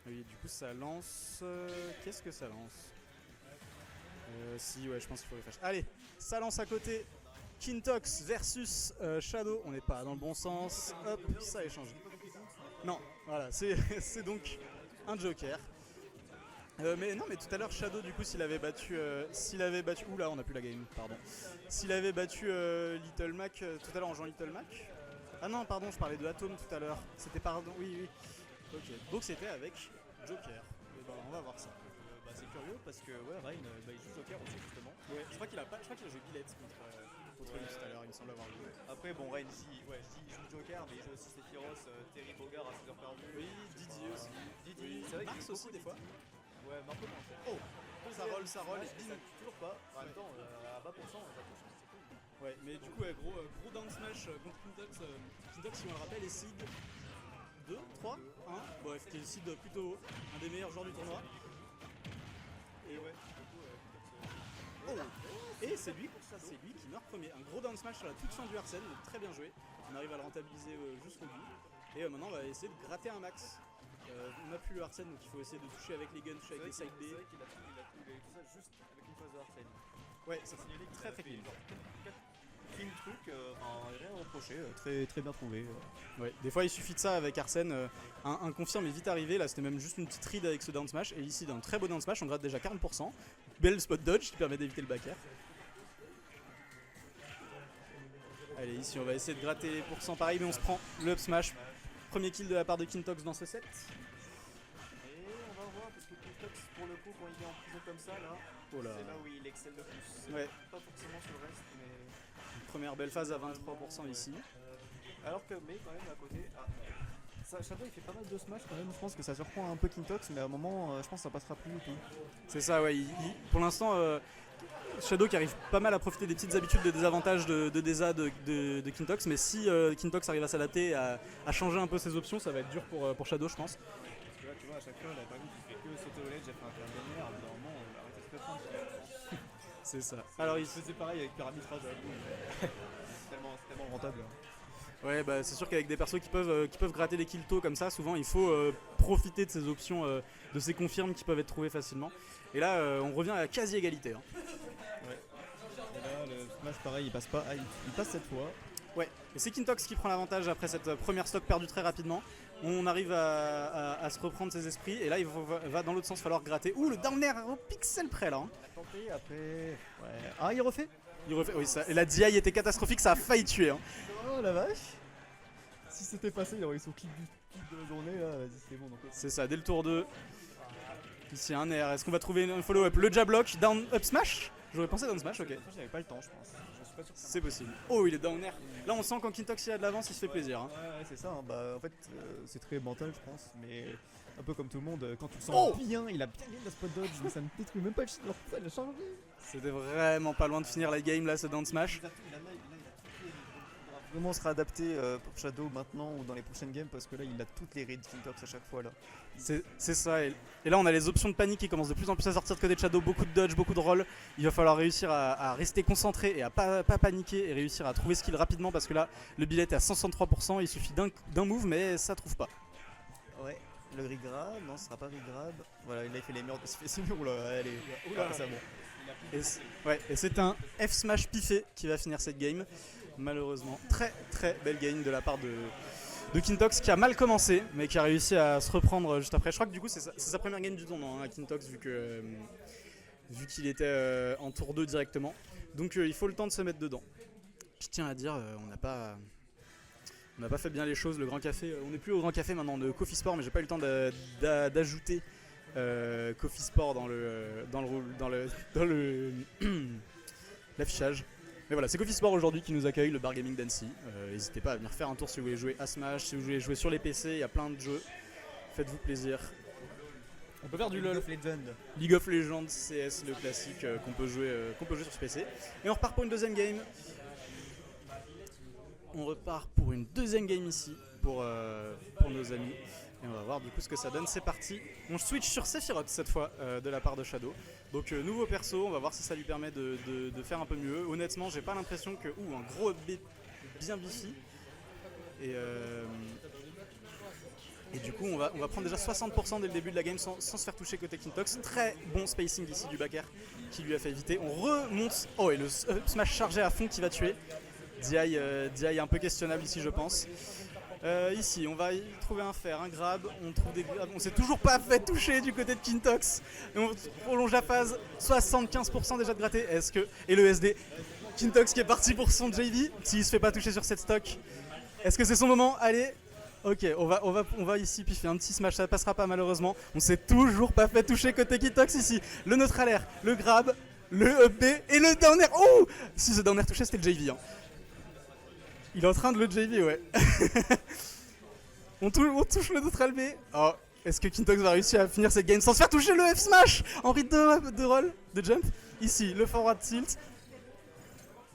Oui, du coup ça lance... Qu'est-ce que ça lance Si, ouais, je pense qu'il faut refresh. Allez, ça lance à côté. Kintox versus Shadow. On n'est pas dans le bon sens. Hop, ça échange. Non, voilà, c'est donc un joker. Mais non, mais tout à l'heure Shadow, du coup, s'il avait battu, oula, on a plus la game, pardon. S'il avait battu Little Mac tout à l'heure en jouant Little Mac. Ah non, pardon, je parlais de Atom tout à l'heure. C'était pardon, oui, oui. Ok, donc c'était avec Joker. Et ben, on va voir ça. C'est curieux parce que ouais, Rain il joue Joker aussi justement. Ouais, je crois qu'il a joué Billette contre lui tout à l'heure, il me semble avoir joué. Après bon, Rain il joue Joker mais il joue aussi Sephiroth, Terry Bogard à 6 heures perdues. Oui, Didier aussi. Didi, Oui. c'est vrai qu'il Mars joue aussi des fois. Ouais, mais un peu moins cher. Oh, ça roll, et Ça bim. tue toujours pas. En même temps, à bas pourcent, c'est cool. Ouais, mais du coup, gros down smash contre Kintox. Kintox, si on le rappelle, est seed 2, 3, 1. Bref, qui est seed plutôt haut, un des meilleurs joueurs du tournoi. Et ouais, Oh. Et c'est lui qui meurt premier. Un gros down smash sur la toute fin du Arsène, donc très bien joué. On arrive à le rentabiliser jusqu'au bout. Et maintenant, on va essayer de gratter un max. On n'a plus le Arsène, donc il faut essayer de toucher avec les guns, toucher avec les side B. C'est vrai qu'il a tout ça juste avec une phase de Arsène. Ouais, ça Signalé qu'il très a très fait clean. genre 4 clean trucs, rien à reprocher, très bien trouvé. Ouais, des fois il suffit de ça avec Arsène. Un confirme est vite arrivé, là c'était même juste une petite read avec ce down smash. Et ici, d'un très beau down smash, on gratte déjà 40%. Belle spot dodge qui permet d'éviter le back air. Allez, ici on va essayer de gratter les pourcents pareil, mais on se prend le up smash. Premier kill de la part de Kintox dans ce set. Et on va voir parce que Kintox pour le coup quand il est en prison comme ça là, Oh là. c'est là où il excelle le plus. Ouais. Pas forcément sur le reste mais. Première belle phase à 23% ici. Alors que mais quand même à côté. Shadow il fait pas mal de smash quand même, je pense que ça surprend un peu Kintox mais à un moment je pense que ça passera plus du tout. C'est ça, ouais. Pour l'instant, Shadow qui arrive pas mal à profiter des petites habitudes de désavantages de Deza de Kintox, mais si Kintox arrive à s'adapter, à changer un peu ses options, ça va être dur pour Shadow, je pense. Parce que là tu vois à chaque fois là par exemple il fait que sauter au ledge, j'ai fait un terme de merde, normalement arrêtez de se prendre. C'est ça. Alors il faisait pareil avec Pyramitra j'avoue. C'est tellement rentable. Ouais, bah c'est sûr qu'avec des persos qui peuvent gratter des kills tôt comme ça, souvent il faut profiter de ces options, de ces confirmes qui peuvent être trouvées facilement. Et là, on revient à la quasi-égalité. Hein. Ouais. Et là, le smash pareil, il passe pas. Ah, il passe cette fois. Ouais, et c'est Kintox qui prend l'avantage après cette première stock perdue très rapidement. On arrive à se reprendre ses esprits, et là il va dans l'autre sens falloir gratter. Ouh, le down air au pixel près là. Hein. Tenté après. Ouais. Ah, il refait. Oui, ça, et la DI était catastrophique, ça a failli tuer. Hein. Oh la vache. Si c'était passé, il aurait eu son kick de la journée là. Vas-y, c'est bon. Donc, c'est ça, dès le tour 2. Ici un air. Est-ce qu'on va trouver un follow-up? Le jab lock, down up smash? J'aurais pensé down smash, ok. J'avais pas le temps, je pense. Je suis pas sûr que c'est possible. Oh, il est down air. Là, on sent quand Kintox il a de l'avance, il se fait plaisir. Hein. Ouais, c'est ça. Hein. Bah, en fait, c'est très mental, je pense. Mais un peu comme tout le monde, quand tu le sens bien, il a bien gagné la spot dodge, mais ça ne détruit même pas le shit. Ça l'a changé. C'était vraiment pas loin de finir la game là, ce down smash. Vraiment sera adapté pour Shadow maintenant ou dans les prochaines games parce que là il a toutes les reads Kintox à chaque fois là. C'est ça, et là on a les options de panique qui commencent de plus en plus à sortir de côté de Shadow, beaucoup de dodge, beaucoup de roll. Il va falloir réussir à rester concentré et à pas paniquer et réussir à trouver ce kill rapidement parce que là le billet est à 163%, il suffit d'un move mais ça trouve pas. Ouais, le regrab, non ce sera pas regrab. Voilà, il a fait les murs, il fait ses murs là, allez, c'est bon. Et c'est un F smash piffé qui va finir cette game. Malheureusement, très très belle game de la part de Kintox qui a mal commencé mais qui a réussi à se reprendre juste après. Je crois que du coup c'est sa première game du tournoi hein, Kintox vu qu'il était en tour 2 directement. Donc il faut le temps de se mettre dedans. Je tiens à dire, on n'a pas fait bien les choses. Le Grand Café, on n'est plus au Grand Café maintenant de Coffee Sport, mais j'ai pas eu le temps d'ajouter Coffee Sport dans l'affichage. Mais voilà, c'est Coffee Sport aujourd'hui qui nous accueille, le Bar Gaming d'Annecy. N'hésitez pas à venir faire un tour si vous voulez jouer à Smash, si vous voulez jouer sur les PC, il y a plein de jeux. Faites-vous plaisir. On peut faire du LoL. League of Legends, CS, le classique qu'on peut jouer sur ce PC. Et on repart pour une deuxième game. On repart pour une deuxième game ici pour nos amis. Et on va voir du coup ce que ça donne. C'est parti. On switch sur Sephiroth cette fois de la part de Shadow. Donc nouveau perso, on va voir si ça lui permet de faire un peu mieux. Honnêtement, j'ai pas l'impression que... Ouh, un gros B bien bifi. Et du coup, on va prendre déjà 60% dès le début de la game sans se faire toucher côté Kintox. Très bon spacing ici du back air qui lui a fait éviter. On remonte. Oh, et le smash chargé à fond qui va tuer. DI un peu questionnable ici, je pense. Ici, on va y trouver un fer, un grab. On trouve des grabs. On s'est toujours pas fait toucher du côté de Kintox. Et on prolonge la phase. 75% déjà de gratté. Et le SD. Kintox qui est parti pour son JV. S'il se fait pas toucher sur cette stock. Est-ce que c'est son moment? Allez. Ok, on va ici piffer un petit smash, ça passera pas malheureusement. On s'est toujours pas fait toucher côté Kintox ici. Le neutral air, le grab, le up B et le down air. Oh, si ce down air touché, c'était le JV. Hein. Il est en train de le JV, ouais. on touche le neutral B. Oh, est-ce que Kintox va réussir à finir cette game sans se faire toucher le F smash en rythme de roll, de jump? Ici, le forward tilt.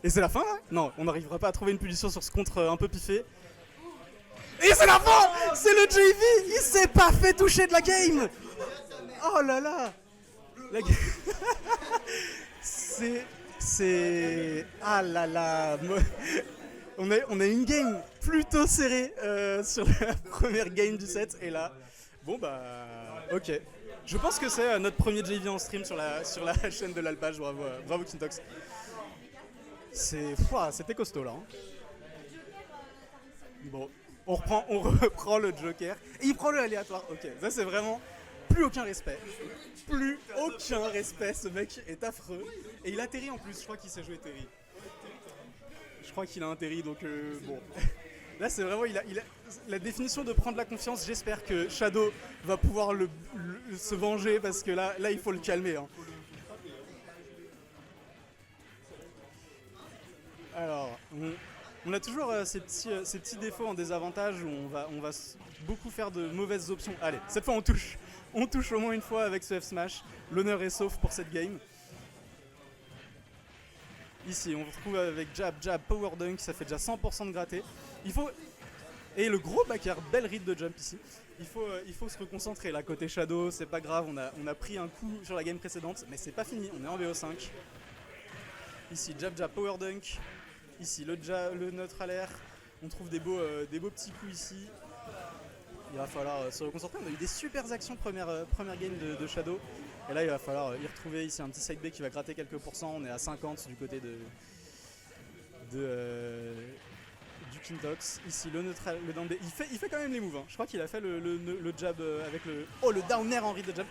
Et c'est la fin là? Non, on n'arrivera pas à trouver une punition sur ce contre un peu piffé. Et c'est la fin! C'est le JV! Il s'est pas fait toucher de la game! Oh là là! La game... c'est... Ah là là! On a une game plutôt serrée sur la première game du set. Et là, bon bah... Ok. Je pense que c'est notre premier JV en stream sur la chaîne de l'Alpage. Bravo Kintox. C'était costaud là. Hein. Bon. On reprend le Joker et il prend le aléatoire. Ok, ça c'est vraiment plus aucun respect. Plus aucun respect, ce mec est affreux. Et il atterrit en plus, je crois qu'il s'est joué Terry. Je crois qu'il a un Terry, donc bon. Là c'est vraiment, la définition de prendre la confiance, j'espère que Shadow va pouvoir se venger parce que là il faut le calmer. Hein. Alors, on a toujours ces petits défauts en désavantage où on va beaucoup faire de mauvaises options. Allez, cette fois on touche. On touche au moins une fois avec ce F smash. L'honneur est sauf pour cette game. Ici, on retrouve avec jab, power dunk, ça fait déjà 100% de gratté. Et le gros back air, belle read de jump ici. Il faut se reconcentrer là, côté Shadow, c'est pas grave, on a pris un coup sur la game précédente, mais c'est pas fini, on est en VO5. Ici, jab, power dunk. Ici, le neutral air. On trouve des beaux petits coups ici. Il va falloir se reconcentrer. On a eu des super actions première game de Shadow. Et là, il va falloir y retrouver ici un petit side B qui va gratter quelques pourcents. On est à 50 du côté du Kintox. Ici, le neutral, le down B. Il fait quand même les moves. Hein. Je crois qu'il a fait le jab avec le... Oh, le down air en read de jab.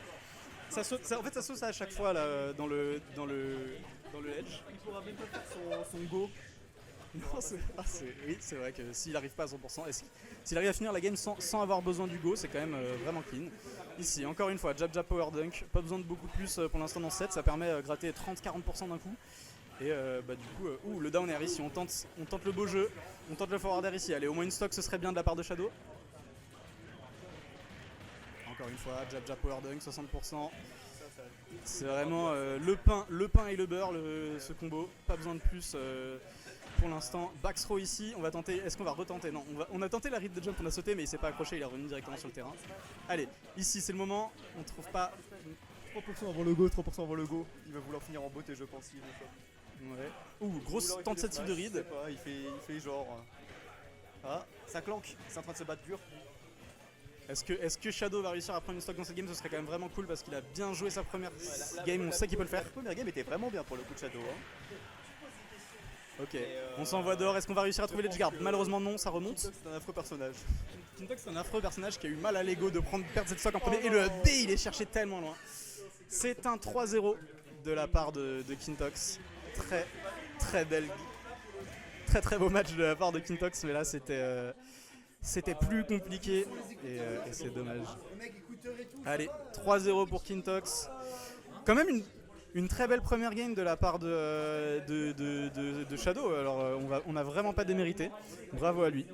En fait, ça saute à chaque fois là, dans le edge. Il pourra même pas faire son go. Non, oui, c'est vrai que s'il n'arrive pas à 100%, s'il arrive à finir la game sans avoir besoin du go, c'est quand même vraiment clean. Ici, encore une fois, jab, power dunk, pas besoin de beaucoup plus pour l'instant dans ce set, ça permet de gratter 30-40% d'un coup. Et du coup, le down air ici, on tente le beau jeu, on tente le forward air ici. Allez, au moins une stock, ce serait bien de la part de Shadow. Encore une fois, jab, power dunk, 60%. C'est vraiment le pain et le beurre, ce combo, pas besoin de plus. Pour l'instant, back throw ici, on va tenter, est-ce qu'on va retenter? Non, on a tenté la read de jump, on a sauté mais il s'est pas accroché, il est revenu directement sur le terrain. Allez, ici c'est le moment, on trouve pas... 3% avant le go, 3% avant le go, il va vouloir finir en beauté je pense. Ouais. Ouh, grosse tentative de read. Il fait genre... Ah, ça clanque, c'est en train de se battre dur. Est-ce que Shadow va réussir à prendre une stock dans cette game? Ce serait quand même vraiment cool parce qu'il a bien joué sa première game, on sait qu'il peut le faire. La première game était vraiment bien pour le coup de Shadow. Hein. Ok, on s'envoie dehors, est-ce qu'on va réussir à trouver l'edge guard? Malheureusement non, ça remonte. Kintox c'est un affreux personnage. Kintox c'est un affreux personnage qui a eu mal à l'ego de perdre cette stock en premier et le B il est cherché tellement loin. C'est un 3-0 de la part de Kintox. Très belle, très beau match de la part de Kintox, mais là c'était plus compliqué et c'est dommage. Allez, 3-0 pour Kintox. Quand même une très belle première game de la part de Shadow. Alors on a vraiment pas démérité. Bravo à lui.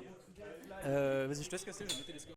Vas-y, je te laisse casser, je vais noter les scores.